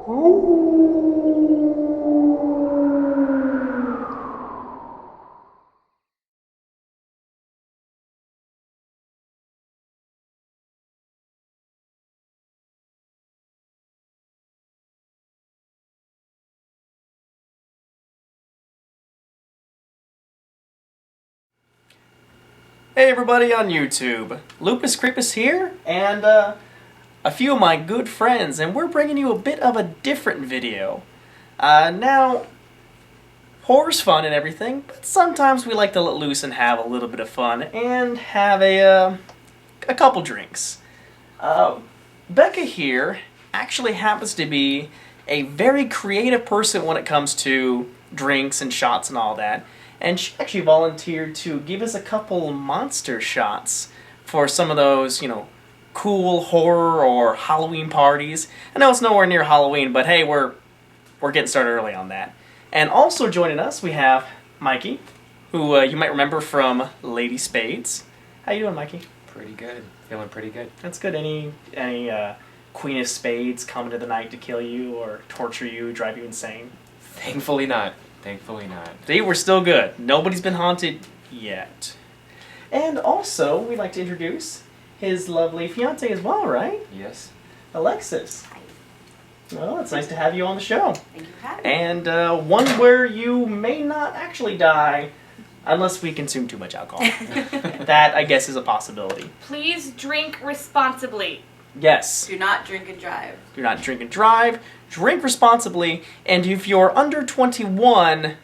Hey everybody on YouTube, Lupus Creepus here, and a few of my good friends, and we're bringing you a bit of a different video. Now, horror's fun and everything, but sometimes we like to let loose and have a little bit of fun, and have a couple drinks. Becca here actually happens to be a very creative person when it comes to drinks and shots and all that. And she actually volunteered to give us a couple monster shots for some of those, cool horror or Halloween parties. I know it's nowhere near Halloween, but hey, we're getting started early on that. And also joining us, we have Mikey, who you might remember from Lady Spades. How you doing, Mikey? Pretty good. Feeling pretty good. That's good. Any Queen of Spades coming to the night to kill you or torture you, drive you insane? Thankfully not. Thankfully not. See, we're still good. Nobody's been haunted yet. And also, we'd like to introduce his lovely fiancee as well, right? Yes. Alexis. Hi. Well, it's nice to have you on the show. Thank you for having me. And one where you may not actually die unless we consume too much alcohol. That, I guess, is a possibility. Please drink responsibly. Yes. Do not drink and drive. Do not drink and drive. Drink responsibly. And if you're under 21,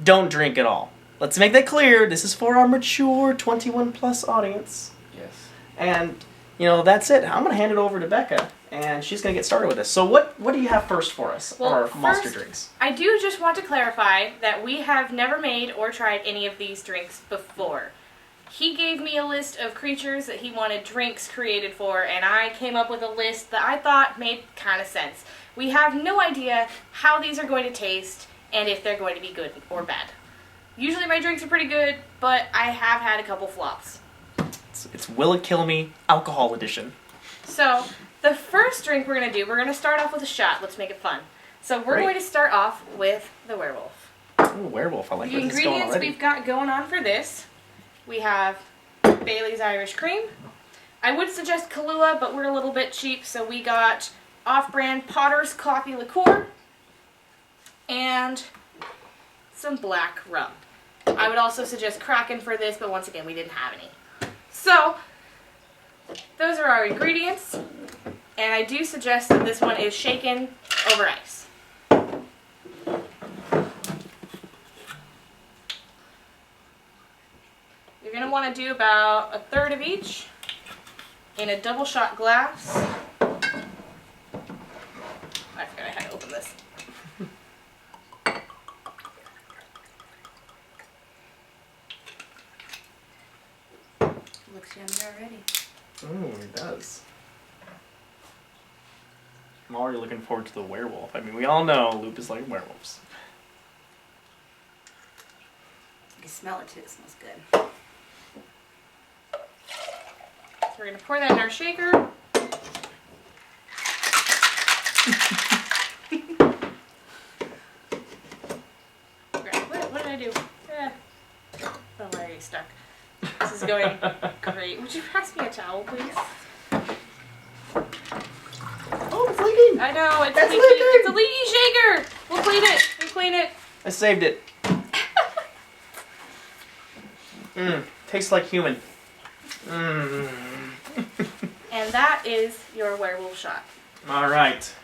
don't drink at all. Let's make that clear. This is for our mature 21 plus audience. Yes. And, that's it. I'm going to hand it over to Becca, and she's going to get started with this. So what do you have first for us, or monster drinks? I do just want to clarify that we have never made or tried any of these drinks before. He gave me a list of creatures that he wanted drinks created for, and I came up with a list that I thought made kind of sense. We have no idea how these are going to taste and if they're going to be good or bad. Usually my drinks are pretty good, but I have had a couple flops. It's Will It Kill Me Alcohol Edition. So, the first drink we're going to do, we're going to start off with a shot. Let's make it fun. So we're going to start off with the Werewolf. Ooh, Werewolf. I like where this is going ingredients already. we've got going on for this. We have Bailey's Irish Cream. I would suggest Kahlua, but we're a little bit cheap, so we got off-brand Potter's Coffee Liqueur and some black rum. I would also suggest Kraken for this, but once again, we didn't have any. So, those are our ingredients, and I do suggest that this one is shaken over ice. You're going to want to do about a third of each in a double shot glass. I forgot I had to open this. Looks yummy already. Ooh, it does. I'm already looking forward to the werewolf. I mean, we all know Lupus like werewolves. You can smell it too. It smells good. So we're going to pour that in our shaker. What did I do? Oh, I'm already stuck. This is going great. Would you pass me a towel, please? Oh, it's leaking! I know, it's It's leaky. leaking! It's a leaky shaker! We'll clean it. We'll clean it. I saved it. Tastes like human. And that is your werewolf shot. Alright.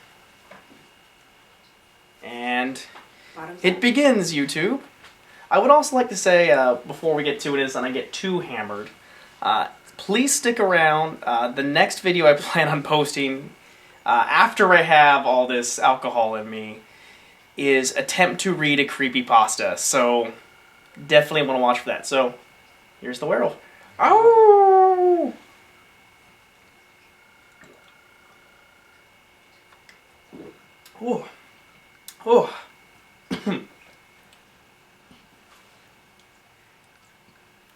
And it begins, YouTube. I would also like to say, before we get to it, and I get too hammered, please stick around. The next video I plan on posting, after I have all this alcohol in me, is attempt to read a creepypasta. So, definitely want to watch for that. So, here's the werewolf. Oh! Oh. Oh.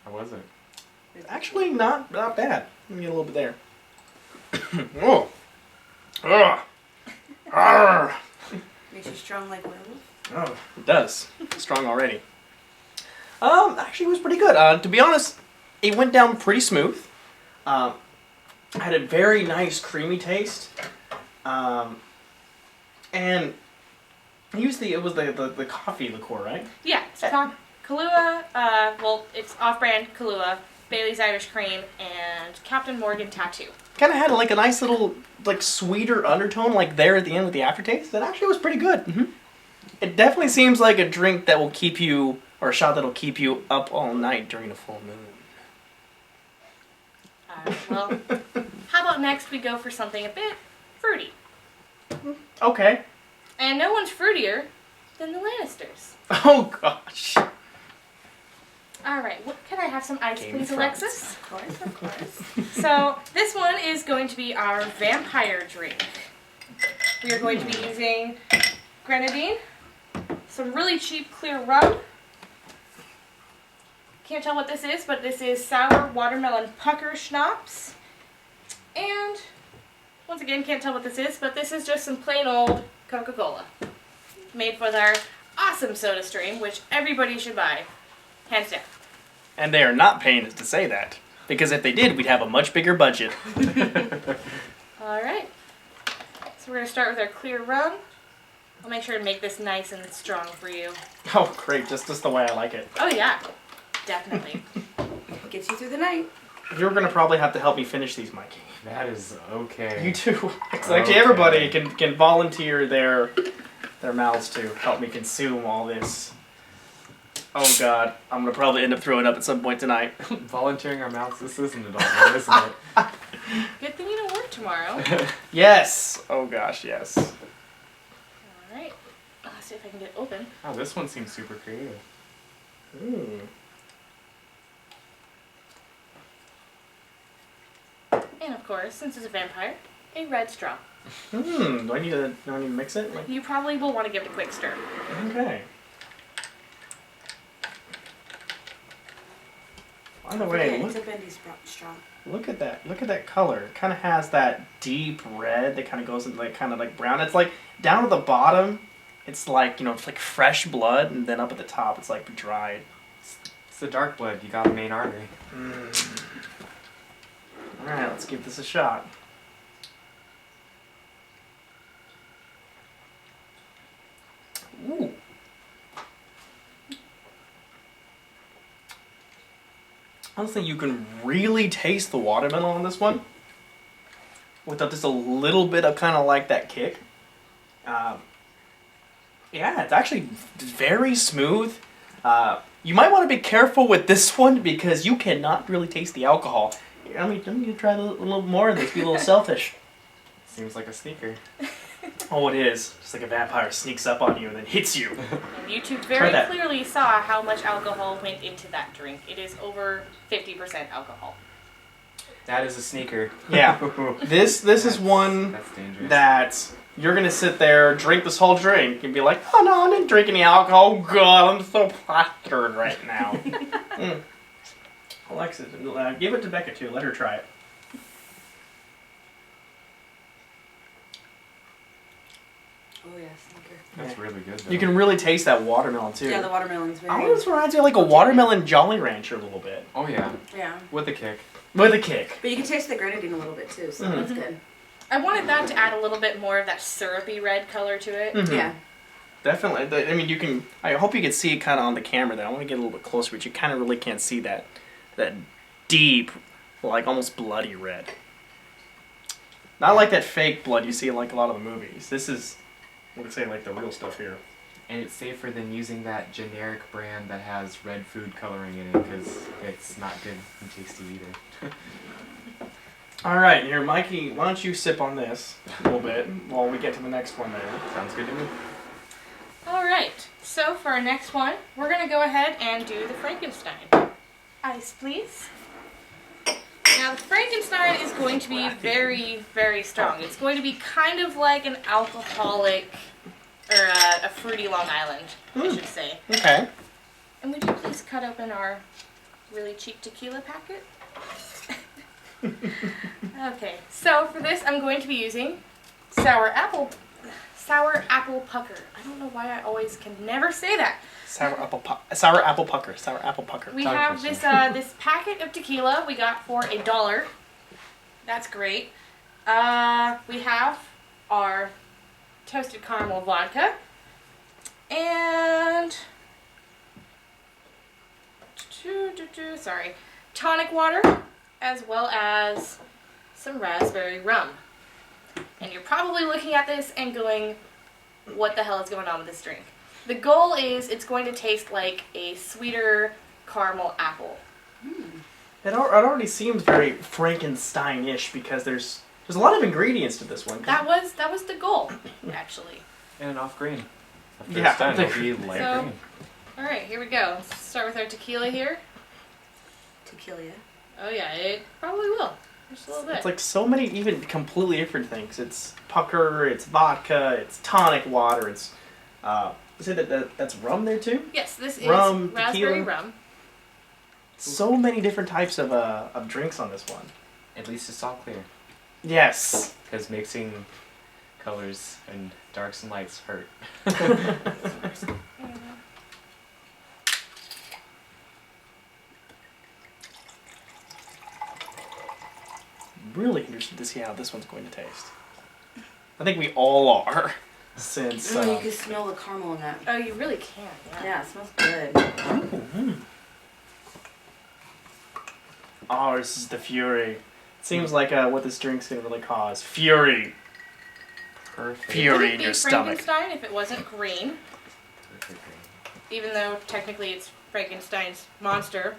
How was it? Actually, not bad. Let me get a little bit there. Oh. Ugh. Arrgh. Makes you strong like werewolf. Oh, it does. Strong already. Actually, it was pretty good. To be honest, it went down pretty smooth. Had a very nice creamy taste. And usually it was the coffee liqueur, right? Yeah, it's Kahlua, well, it's off-brand Kahlua, Bailey's Irish Cream, and Captain Morgan Tattoo. Kind of had like a nice little like sweeter undertone like there at the end with the aftertaste. That actually was pretty good. Mm-hmm. It definitely seems like a drink that will keep you, or a shot that will keep you up all night during a full moon. Well, how about next we go for something a bit fruity? Okay. And no one's fruitier than the Lannisters. Oh gosh. Alright, can I have some ice, Game please, of Alexis? Of course, of course. So, this one is going to be our vampire drink. We are going to be using Grenadine, some really cheap clear rum. Can't tell what this is, but this is sour watermelon pucker schnapps. And, once again, can't tell what this is, but this is just some plain old Coca-Cola. Made with our awesome soda stream, which everybody should buy. Hands down. And they are not paying us to say that. Because if they did, we'd have a much bigger budget. Alright. So we're going to start with our clear rum. I'll make sure to make this nice and strong for you. Oh, great. Just the way I like it. Oh yeah, definitely. Gets you through the night. You're going to probably have to help me finish these, Mikey. That is okay. You too. Actually, everybody can volunteer their mouths to help me consume all this. Oh God, I'm gonna probably end up throwing up at some point tonight. Volunteering our mouths, this isn't adult, isn't it? Good thing you don't work tomorrow. Yes. Oh gosh, yes. Alright. I'll see if I can get it open. Oh, this one seems super creative. Ooh. And of course, since it's a vampire, a red straw. Do I need to mix it? Like, You probably will want to give it a quick stir. okay. By the way, It's a bendy straw. look at that. Look at that color. It kind of has that deep red that kind of goes into like kind of like brown. It's like down at the bottom, it's like, it's like fresh blood, and then up at the top, it's like dried. It's the dark blood, you got a main artery. All right, let's give this a shot. Ooh. Honestly, you can really taste the watermelon on this one without just a little bit of kind of like that kick. Yeah, it's actually very smooth. You might want to be careful with this one because you cannot really taste the alcohol. Let me try a little more of this, be a little selfish. Seems like a sneaker. Oh, it is. Just like a vampire sneaks up on you and then hits you. And you two very clearly saw how much alcohol went into that drink. It is over 50% alcohol. That is a sneaker. Yeah. This is one That's dangerous. that you're going to sit there, drink this whole drink, and be like, oh no, I didn't drink any alcohol. Oh God, I'm so plastered right now. Alexis, give it to Becca too. Let her try it. Oh yeah, sneaker. That's really good though. You can really taste that watermelon too. Yeah, the watermelon's very. I almost reminds me of like a watermelon Jolly Rancher a little bit. Oh yeah. Yeah. With a kick. With a kick. But you can taste the grenadine a little bit too, so that's good. I wanted that to add a little bit more of that syrupy red color to it. Mhm. Yeah. Definitely. I mean, you can. I hope you can see it kind of on the camera. There, I want to get a little bit closer, but you kind of really can't see that deep, like almost bloody red. Not like that fake blood you see in like a lot of the movies. This is, I would say, like the real stuff here. And it's safer than using that generic brand that has red food coloring in it because it's not good and tasty either. All right, here, Mikey. Why don't you sip on this a little bit while we get to the next one there? Sounds good to me. Alright, so for our next one, we're going to go ahead and do the Frankenstein. Ice, please. Now, the Frankenstein is going to be very, very strong. It's going to be kind of like an alcoholic, or a fruity Long Island, I should say. Okay. And would you please cut open our really cheap tequila packet? Okay, so for this, I'm going to be using sour apple sour apple pucker. I don't know why I always can never say that. Sour apple pucker. Sour apple pucker. We Tongue have twister. this packet of tequila we got for $1. That's great. We have our toasted caramel vodka and tonic water, as well as some raspberry rum. And you're probably looking at this and going, what the hell is going on with this drink? The goal is it's going to taste like a sweeter caramel apple. It already seems very Frankenstein-ish because there's a lot of ingredients to this one. That was the goal, actually. And an off green. Yeah. Time, it'll be light So- green. All right, here we go. Let's start with our tequila here. Tequila. Oh yeah, it probably will. Just a little bit. It's like so many even completely different things. It's pucker, it's vodka, it's tonic water, it's say that's rum there too? Yes, this is Rum, raspberry tequila. rum. So many different types of drinks on this one. At least it's all clear. Yes. Because mixing colors and darks and lights hurt. Really interested to see how this one's going to taste. I think we all are, since You can smell the caramel in that. Oh, you really can. Yeah. Yeah, it smells good. Oh, this is the fury. Seems like what this drink's gonna really cause. Fury. Perfect. Fury Would in it be your stomach. Frankenstein if it wasn't green? Perfect green. Even though technically it's Frankenstein's monster.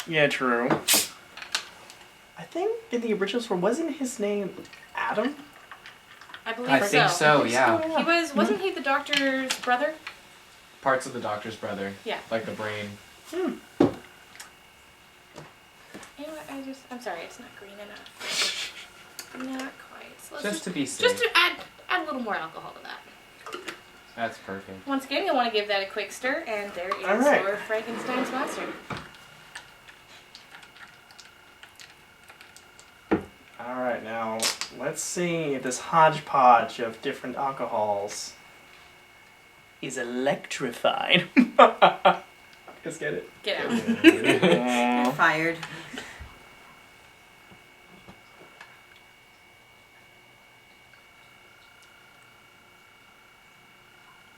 Yeah, true. I think in the original story, wasn't his name Adam? I believe I so. think so, yeah. He wasn't he the doctor's brother? Parts of the doctor's brother. Yeah. Like the brain. You know what, I'm sorry, it's not green enough. Not quite. So let's Just to be safe. just to add a little more alcohol to that. That's perfect. Once again, you'll want to give that a quick stir, and there is All right. your Frankenstein's monster. Alright, now let's see if this hodgepodge of different alcohols is electrifying. Just get it. Get out. You're fired.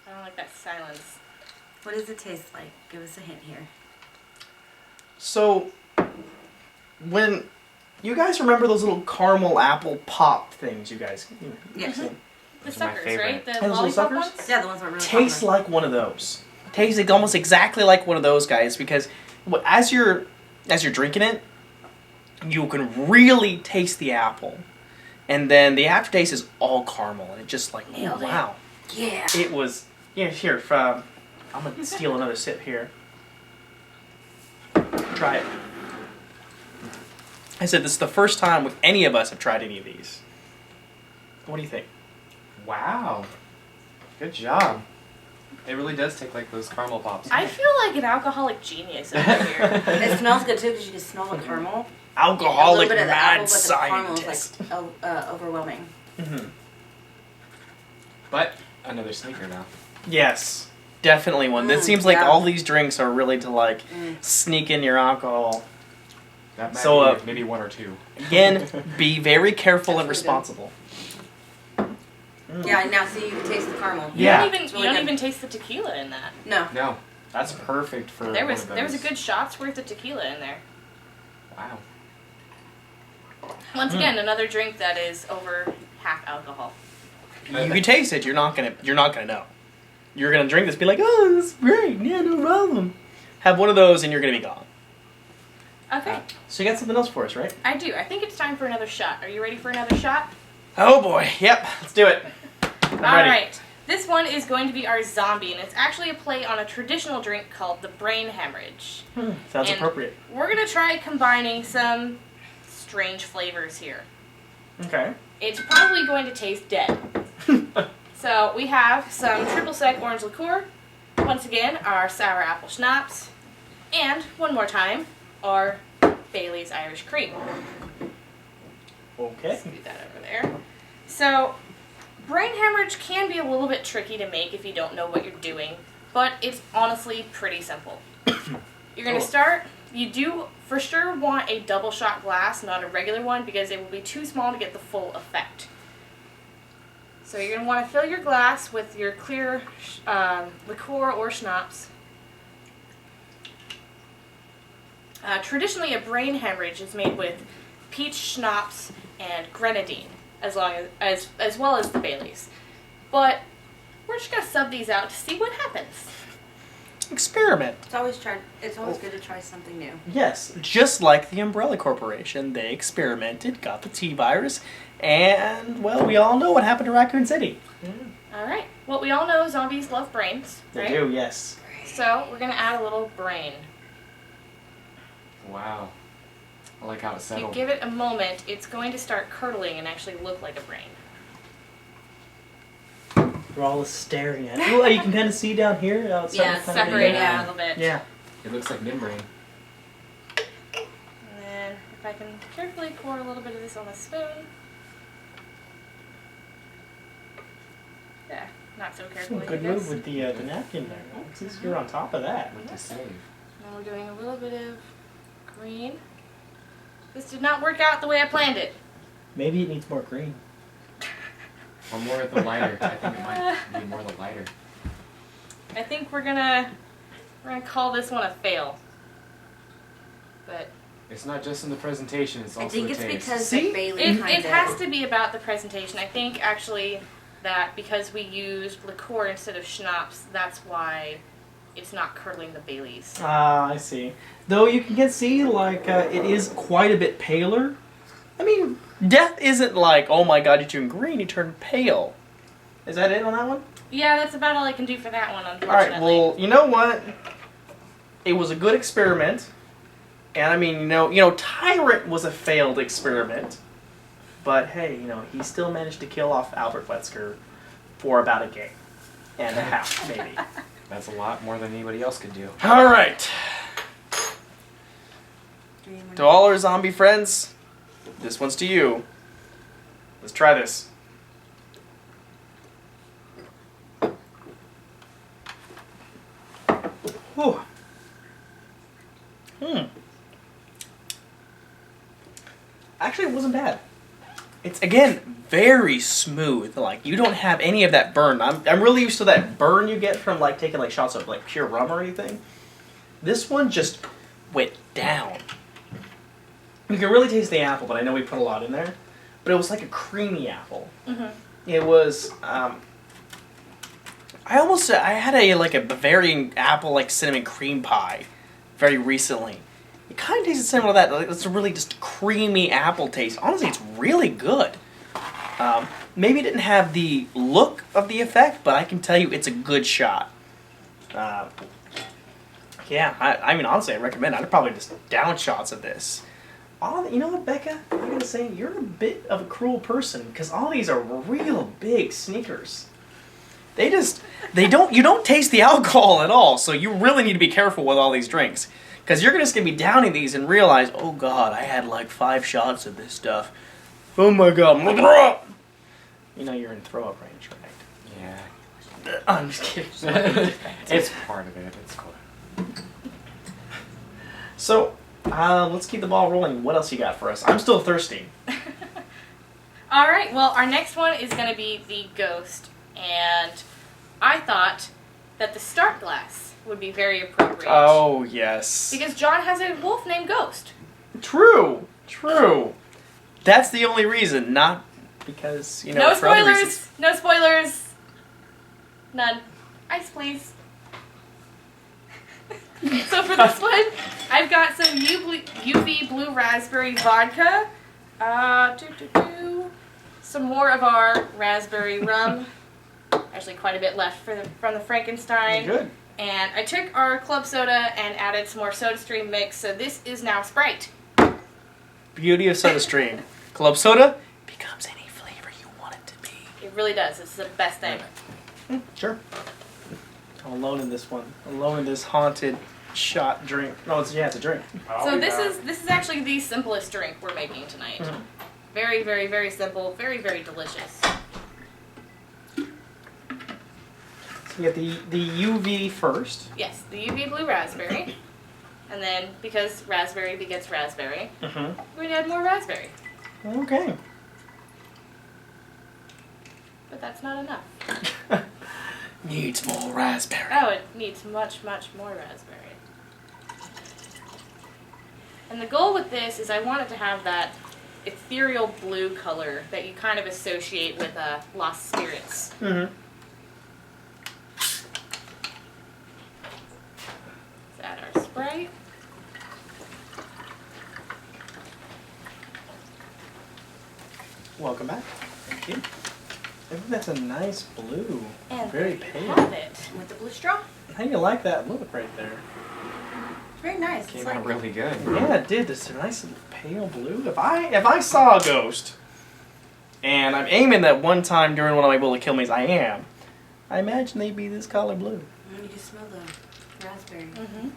I don't like that silence. What does it taste like? Give us a hint here. So, when you guys remember those little caramel apple pop things you guys Yeah. seen? The Those are my suckers, favorite. right? The those little lollipop suckers? ones? Yeah, the ones that are really Tastes popular. like one of those. Tastes like almost exactly like one of those guys because as you're drinking it, you can really taste the apple, and then the aftertaste is all caramel, and it just like Nailed it. wow, Yeah. it was here. I'm gonna steal another sip here. Try it. I said this is the first time any of us have tried any of these. What do you think? Wow. Good job. It really does take like those caramel pops. I feel like an alcoholic genius over here. It smells good too because you can smell the caramel. Alcoholic a little bit of the mad apple, but the caramel scientist. is like overwhelming. Mm-hmm. But another sneaker now. Yes, definitely one. It seems like yeah. all these drinks are really to like sneak in your alcohol. That might So, be maybe one or two. Again, be very careful and That's really good. responsible. Yeah, now see you can taste the caramel. Yeah. You It's really don't good. even taste the tequila in that. No. No, that's perfect for There one was of there was a those. good shot's worth of tequila in there. Wow. Once again, another drink that is over half alcohol. You can taste it. You're not gonna know. You're gonna drink this, be like, oh, this is great. Yeah, no problem. Have one of those, and you're gonna be gone. Okay, So you got something else for us, right? I do. I think it's time for another shot. Are you ready for another shot? Oh boy. Yep. Let's do it. I'm All ready. right. This one is going to be our zombie, and it's actually a play on a traditional drink called the brain hemorrhage. Sounds And appropriate. We're gonna try combining some strange flavors here. Okay. It's probably going to taste dead. So we have some triple sec orange liqueur, once again our sour apple schnapps, and one more time our Bailey's Irish cream. Okay. Let's do that over there. So brain hemorrhage can be a little bit tricky to make if you don't know what you're doing, but it's honestly pretty simple. You're going to start, you do for sure want a double shot glass, not a regular one, because it will be too small to get the full effect. So you're going to want to fill your glass with your clear liqueur or schnapps. Traditionally, a brain hemorrhage is made with peach schnapps and grenadine, as well as the Baileys. But we're just gonna sub these out to see what happens. Experiment. It's always good to try something new. Yes, just like the Umbrella Corporation, they experimented, got the T-virus, and, well, we all know what happened to Raccoon City. Alright, well, we all know zombies love brains, right? They do, yes. So, we're gonna add a little brain. Wow. I like how it If settled. you give it a moment, it's going to start curdling and actually look like a brain. We're all staring at it. Well, you can kind of see down here. How it's Yeah, starting to Separate kinda- out a little bit. Yeah. It looks like membrane. And then, if I can carefully pour a little bit of this on the spoon. Yeah, not so carefully. Good I guess. move with the napkin there. Since you're on top of that. What to save? Now we're doing a little bit of green. This did not work out the way I planned it. Maybe it needs more green. Or more of the lighter. I think it might be more the lighter. I think we're gonna call this one a fail. But It's not just in the presentation, it's also I think the it's taste. because See? the Bailey it kind has to be about the presentation. I think actually that because we used liqueur instead of schnapps, that's why it's not curdling the Baileys. Ah, I see. Though you can see, like, it is quite a bit paler. I mean, death isn't like, oh my god, you turned green, you turned pale. Is that it on that one? Yeah, that's about all I can do for that one, unfortunately. Alright, well, you know what? It was a good experiment. And I mean, you know, Tyrant was a failed experiment. But hey, he still managed to kill off Albert Wesker for about a game and a half, maybe. That's a lot more than anybody else could do. Alright. To all our zombie friends, this one's to you. Let's try this. Whew. Actually, it wasn't bad. It's, again, very smooth. Like, you don't have any of that burn. I'm really used to that burn you get from, like, taking, like, shots of, like, pure rum or anything. This one just went down. You can really taste the apple, but I know we put a lot in there. But it was like a creamy apple. Mm-hmm. It was, I had a Bavarian apple, like, cinnamon cream pie very recently. It kind of tasted similar to that. Like, it's a really just creamy apple taste. Honestly, it's really good. Maybe it didn't have the look of the effect, but I can tell you it's a good shot. Yeah, I mean, honestly, I recommend it. I'd probably just down shots of this. You know what, Becca? I'm going to say you're a bit of a cruel person, because all these are real big sneakers. You don't taste the alcohol at all, so you really need to be careful with all these drinks. Because you're just going to be downing these and realize, oh god, I had like 5 shots of this stuff. Oh my god. You're in throw-up range, right? Yeah. I'm just kidding. It's part of it. It's cool. So, let's keep the ball rolling. What else you got for us? I'm still thirsty. Alright, well, our next one is going to be the Ghost. And I thought that the start glass would be very appropriate. Oh, yes. Because John has a wolf named Ghost. True. That's the only reason, not because, No for other spoilers! reasons. No spoilers! None. Ice, please. So for this one, I've got some UV Blue Raspberry Vodka. Some more of our raspberry rum. Actually, quite a bit left from the Frankenstein. Good. And I took our club soda and added some more SodaStream mix, so this is now Sprite. Beauty of SodaStream. Club soda becomes any flavor you want it to be. It really does. It's the best thing. Sure. I'm alone in this one. Alone in this haunted shot drink. No, it's a drink. So this is actually the simplest drink we're making tonight. Mhm. Very, very, very simple. Very, very delicious. You get the UV first. Yes, the UV blue raspberry. And then, because raspberry begets raspberry, we're going to add more raspberry. Okay. But that's not enough. Needs more raspberry. Oh, it needs much, much more raspberry. And the goal with this is I want it to have that ethereal blue color that you kind of associate with lost spirits. Mm-hmm. Let's add our Sprite. Welcome back. Thank you. I think that's a nice blue. And Very there pale. you have it. With the blue straw. How do you like that look right there? It's very nice. Came It's out like really good. Yeah, it did. It's a nice little pale blue. If I saw a ghost, and I'm aiming that one time during one of my bullet kill me's, I imagine they'd be this color blue. you can smell the raspberry. Mm-hmm.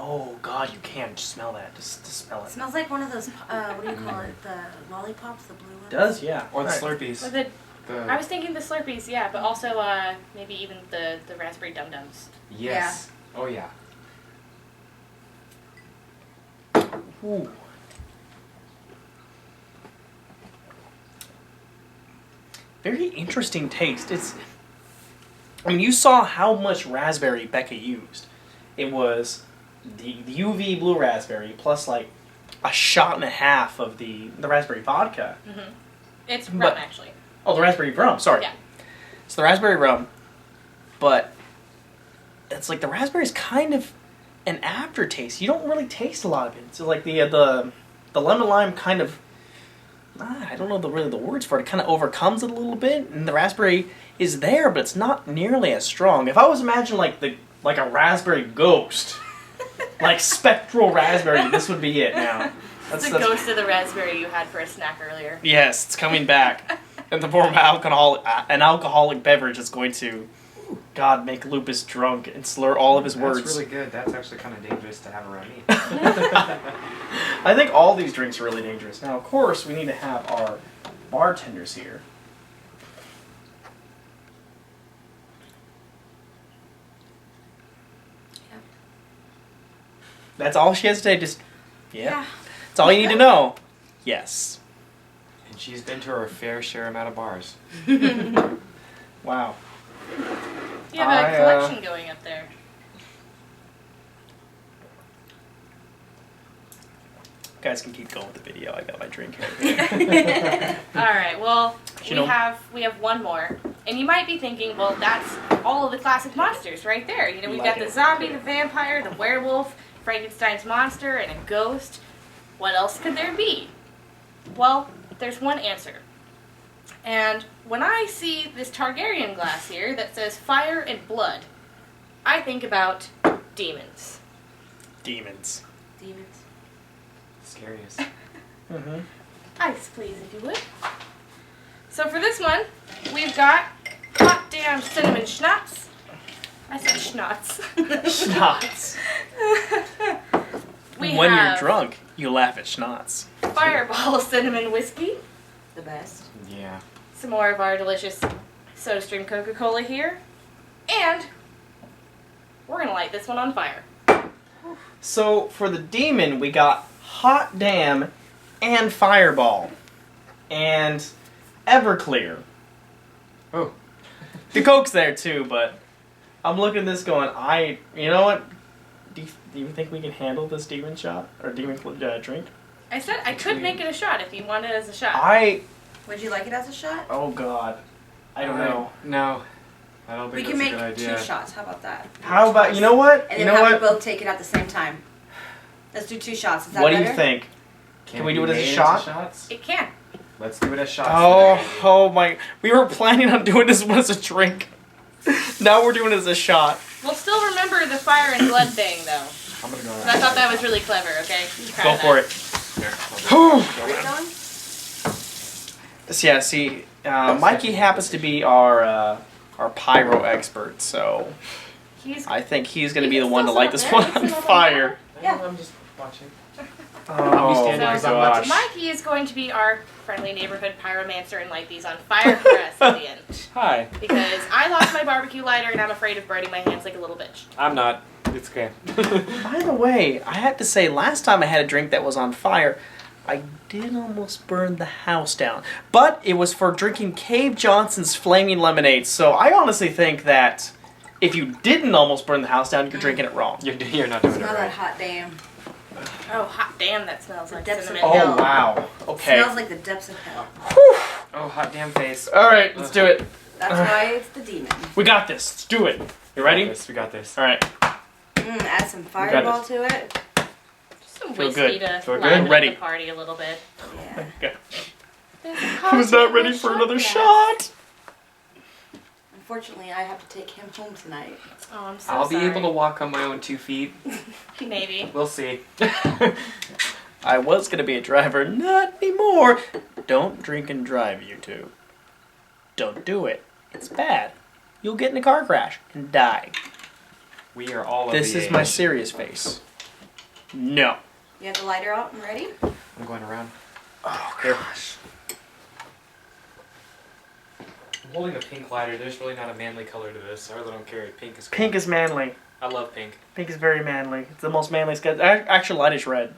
Oh God, you can smell that. Just smell It it. smells like one of those, what do you call it? The lollipops, the blue ones? It does, yeah. Or the Right. Slurpees. Well, I The, was thinking the Slurpees, yeah, but also maybe even the raspberry dum-dums. yes. Oh yeah. Ooh. Very interesting taste. I mean, you saw how much raspberry Becca used. It was the UV blue raspberry plus like a shot and a half of the raspberry vodka. Mm-hmm. It's rum, But- actually. Oh, the raspberry rum. Sorry. Yeah. It's the raspberry rum, but it's like the raspberry's kind of an aftertaste. You don't really taste a lot of it. So like the lemon lime kind of, I don't know really the words for it. It kind of overcomes it a little bit, and the raspberry is there, but it's not nearly as strong. If I was imagining like a raspberry ghost, like spectral raspberry, this would be it now. It's the ghost of the raspberry you had for a snack earlier. Yes, it's coming back in the form of an alcoholic beverage that's going to, God, make Lupus drunk and slur all of his words. That's really good. That's actually kind of dangerous to have around me. I think all these drinks are really dangerous. Now, of course, we need to have our bartenders here. Yep. That's all she has to say. Just, Yeah. That's all you need to know. Yes. And she's been to her fair share amount of bars. Wow. You have a I, collection going up there. You guys can keep going with the video. I got my drink here. All right. Well, You know- we have one more, and you might be thinking, well, that's all of the classic monsters right there. You know, we've Like got the it. zombie, the vampire, the werewolf, Frankenstein's monster, and a ghost. What else could there be? Well, there's one answer. And when I see this Targaryen glass here that says fire and blood, I think about demons. Demons. Demons. Scariest. Mm-hmm. Ice, please, if you would. So for this one, we've got hot damn cinnamon schnapps. I said schnapps. Schnapps. We When you're have drunk, you laugh at schnapps. Fireball cinnamon whiskey. The best. Yeah. Some more of our delicious SodaStream Coca-Cola here. And we're going to light this one on fire. So for the demon, we got hot damn and fireball and Everclear. Oh. The Coke's there too, but I'm looking at this going, you know what? Do you think we can handle this demon shot or demon drink? I said I could make it a shot if you want it as a shot. Would you like it as a shot? Oh God, I don't know. No. I don't We think can that's make a good idea. 2 shots. How about that? How about, you know what? And You then know have what? we both take it at the same time. Let's do 2 shots. Is that What do better? you think? Can we do it as a made shot? shots? It can. Let's do it as shots. Oh my! We were planning on doing this one as a drink. Now we're doing it as a shot. We'll still remember the fire and blood thing, though. I'm gonna go. 'Cause I thought that was really clever, okay? Try Go that. for it. Here, Where are you going? Yeah, see, Mikey happens to be our pyro expert, so He's I think he's going to He be the can one to still light sit this up one there. He on can sit up fire. Yeah. I'm just watching. Oh I'll be standing my because I'm gosh. watching. Mikey is going to be our friendly neighborhood pyromancer and light these on fire for us at the end. Hi. Because I lost my barbecue lighter and I'm afraid of burning my hands like a little bitch. I'm not. It's okay. By the way, I have to say, last time I had a drink that was on fire, I did almost burn the house down. But it was for drinking Cave Johnson's Flaming Lemonade, so I honestly think that if you didn't almost burn the house down, you're drinking it wrong. You're not doing it Smell right. that hot damn. Oh, hot damn, that smells like depths of cinnamon. hell. Oh, wow. Okay. Smells like the depths of hell. Oh, hot damn face. Alright, let's do it. That's why it's the demon. We got this. Let's do it. You ready? We got this. Alright. Add some fireball to it. Just some Feel whiskey good. to Feel good? liven up Ready. the party a little bit. Yeah. Okay. There's a I was not hot ready damn for another shot. shot. Unfortunately, I have to take him home tonight. Oh, I'm so I'll sorry. be able to walk on my own 2 feet. Maybe. We'll see. I was going to be a driver, not anymore. Don't drink and drive, you two. Don't do it. It's bad. You'll get in a car crash and die. We are all of This the is my age. serious face. No. You have the lighter out and ready? I'm going around. Oh, Here. gosh. I'm holding a pink lighter. There's really not a manly color to this. I really don't care. Pink is cool. Pink is manly. I love pink. Pink is very manly. It's the most manly. Actually, light is red.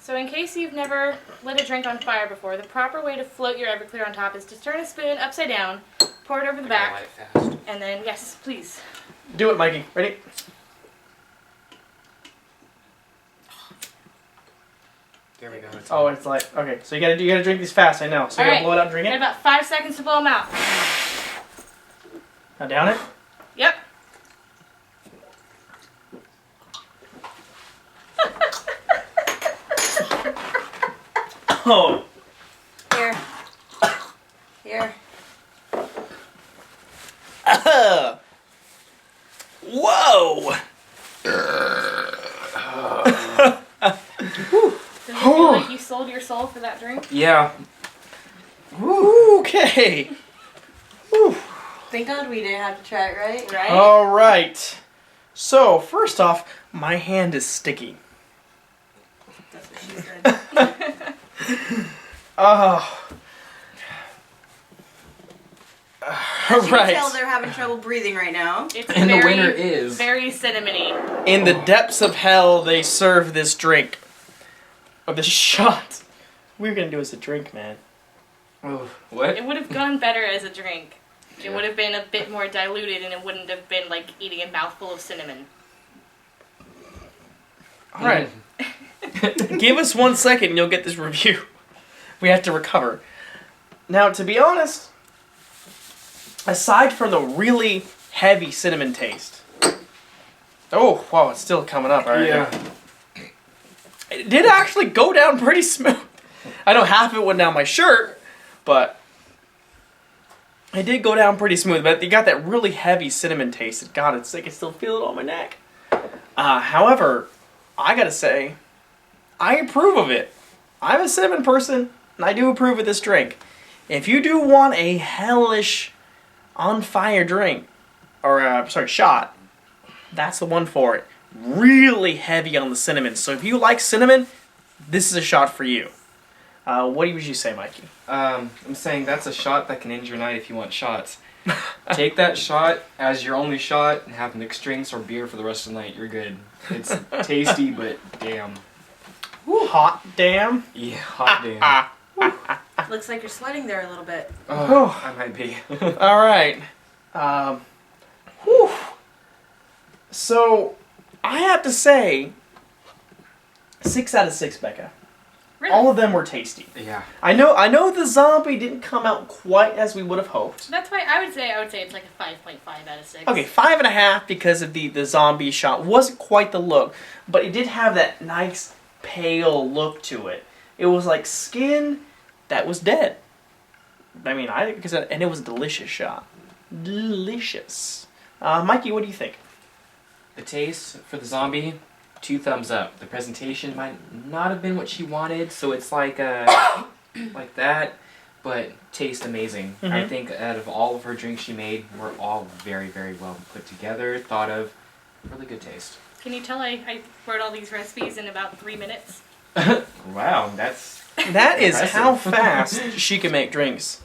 So in case you've never lit a drink on fire before, the proper way to float your Everclear on top is to turn a spoon upside down, pour it over the I gotta back, light it fast. and then, yes, please. Do it, Mikey. Ready? There we go. It's Oh, on. it's light. Okay, so you gotta drink these fast. I know. So you All gotta right. blow it out and drink Got it. about 5 seconds to blow them out. Now down it. Yep. Oh. Here. Here. Whoa. Does it feel like you sold your soul for that drink? Yeah. Okay. Whew. Thank God we didn't have to try it, right? Right? All right. So first off, my hand is sticky. That's what she said. Oh. You can tell Right. they're having trouble breathing right now. It's And the very, winner is- very cinnamony. In the depths of hell, they serve this drink. Or this shot. We were gonna do as a drink, man. Oh, what? It would have gone better as a drink. It Yeah. would have been a bit more diluted and it wouldn't have been like eating a mouthful of cinnamon. All right. Give us 1 second and you'll get this review. We have to recover. Now, to be honest, aside from the really heavy cinnamon taste. Oh, wow, it's still coming up. All right. Yeah. It did actually go down pretty smooth. I know half of it went down my shirt, but it did go down pretty smooth. But you got that really heavy cinnamon taste. God, it's like I still feel it on my neck. However, I gotta say, I approve of it. I'm a cinnamon person, and I do approve of this drink. If you do want a hellish, on fire drink, or shot, that's the one for it. Really heavy on the cinnamon. So if you like cinnamon, this is a shot for you. What would you say, Mikey? I'm saying that's a shot that can end your night if you want shots. Take that shot as your only shot and have mixed drinks or beer for the rest of the night. You're good. It's tasty, but damn. Hot damn. Yeah, hot damn. Looks like you're sweating there a little bit. Oh, I might be. All right. Whew. So, I have to say, 6 out of 6, Becca. Really? All of them were tasty. Yeah. I know the zombie didn't come out quite as we would have hoped. That's why I would say it's like a 5.5 out of 6. Okay, 5.5 because of the zombie shot. Wasn't quite the look, but it did have that nice pale look to it. It was like skin that was dead. I mean, and it was a delicious shot. Delicious. Mikey, what do you think? The taste for the zombie, 2 thumbs up. The presentation might not have been what she wanted, so it's like like that, but taste amazing. I Mhm. think out of all of her drinks she made, were all very, very well put together, thought of, really good taste. Can you tell I wrote all these recipes in about 3 minutes? Wow, that's That is impressive. how fast she can make drinks.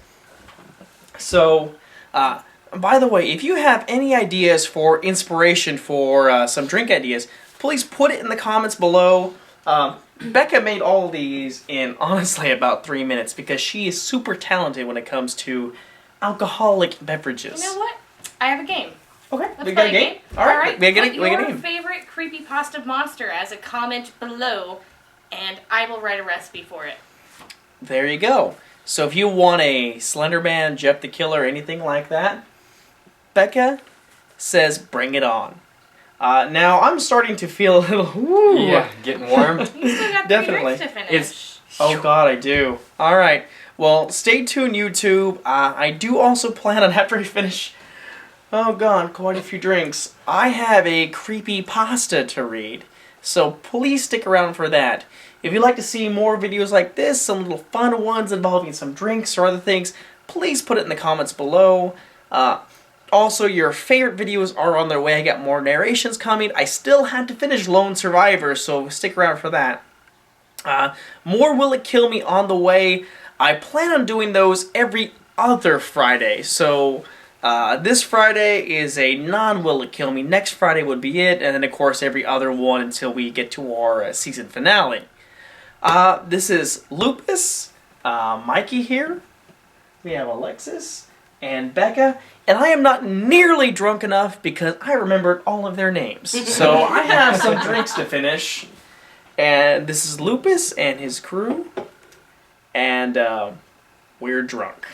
So, by the way, if you have any ideas for inspiration for some drink ideas, please put it in the comments below. Becca made all of these in, honestly, about 3 minutes because she is super talented when it comes to alcoholic beverages. You know what? I have a game. Okay, Let's we got a play game? Alright, we got Put a your game. favorite creepypasta monster as a comment below, and I will write a recipe for it. There you go. So if you want a Slender Man, Jeff the Killer, anything like that, Becca says bring it on. Now I'm starting to feel a little woo. yeah, getting warm. You still got 3 Definitely. drinks to finish. It's Oh God, I do. All right. Well, stay tuned, YouTube. I do also plan on after I finish. Oh God, quite a few drinks. I have a creepy pasta to read, so please stick around for that. If you'd like to see more videos like this, some little fun ones involving some drinks or other things, please put it in the comments below. Also, your favorite videos are on their way. I got more narrations coming. I still had to finish Lone Survivor, so stick around for that. More Will It Kill Me on the way. I plan on doing those every other Friday. So this Friday is a non-Will It Kill Me. Next Friday would be it. And then, of course, every other one until we get to our season finale. This is Lupus, Mikey here. We have Alexis and Becca. And I am not nearly drunk enough because I remembered all of their names. So I have some drinks to finish. And this is Lupus and his crew. And we're drunk.